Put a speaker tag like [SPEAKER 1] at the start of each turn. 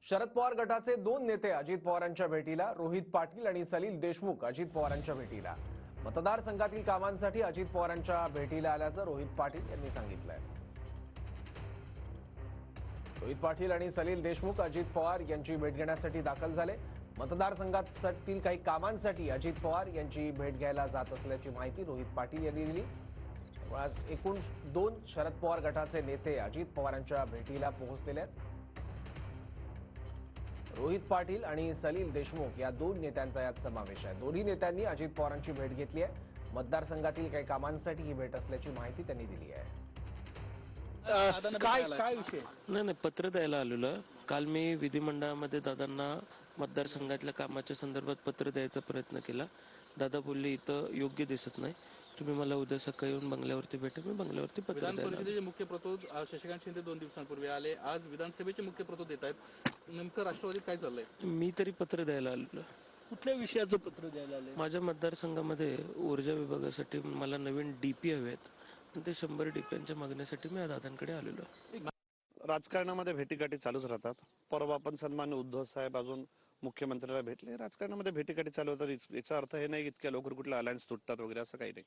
[SPEAKER 1] शरद पवार गटाचे दोन नेते अजित पवारांच्या भेटीला, रोहित पाटील आणि सलील देशमुख अजित पवारांच्या भेटीला. मतदारसंघातील कामांसाठी अजित पवारांच्या भेटीला आल्याचं रोहित पाटील यांनी सांगितलंय. रोहित पाटील आणि सलील देशमुख अजित पवार यांची भेट घेण्यासाठी दाखल झाले. मतदारसंघातील काही कामांसाठी अजित पवार यांची भेट घ्यायला जात असल्याची माहिती रोहित पाटील यांनी दिली. आज एकूण दोन शरद पवार गटाचे नेते अजित पवारांच्या भेटीला पोहोचलेले आहेत. रोहित पाटील आणि सलील देशमुख या दोन नेत्यांचा यात समावेश आहे. दोन्ही नेत्यांनी अजित पवारांची भेट घेतली आहे. मतदारसंघातील काही कामांसाठी ही भेट असल्याची माहिती त्यांनी दिली आहे.
[SPEAKER 2] काय विषय
[SPEAKER 3] नाही, पत्र द्यायला आलेलं. काल मी विधिमंडळामध्ये दादांना मतदारसंघातल्या कामाच्या संदर्भात पत्र द्यायचा प्रयत्न केला. दादा बोलले इथं योग्य दिसत नाही, तुम्ही मला उद्या सकाळी येऊन बंगल्यावरती भेटा. मी बंगल्यावरती पत्र
[SPEAKER 2] विधान
[SPEAKER 3] द्यायला
[SPEAKER 2] परिषदेचे मुख्य प्रतोद शशिकांत शिंदे 2 दिवसांपूर्वी आले. आज विधानसभेचे मुख्य प्रतोद देत आहेत. नेमकं राष्ट्रवादीत काय चाललंय?
[SPEAKER 3] मी तरी पत्र द्यायला आलेलो.
[SPEAKER 2] कुठल्या विषयाचं पत्र द्यायला आले?
[SPEAKER 3] माझ्या मतदारसंघामध्ये ऊर्जा विभागासाठी मला नवीन डीपी हवेत. ते 100 डीपीच्या मागण्यासाठी मी दादांकडे आलेलो.
[SPEAKER 4] राजकारणामध्ये भेटीगाठी चालूच राहतात. परवा पण सन्मान्य उद्धव साहेब अजून मुख्यमंत्र्याला भेटले. राजकारणामध्ये भेटीगाठी चालू होतात. याचा अर्थ हे नाही इतक्या लवकर कुठल्या अलायन्स तुटतात वगैरे असं काही नाही.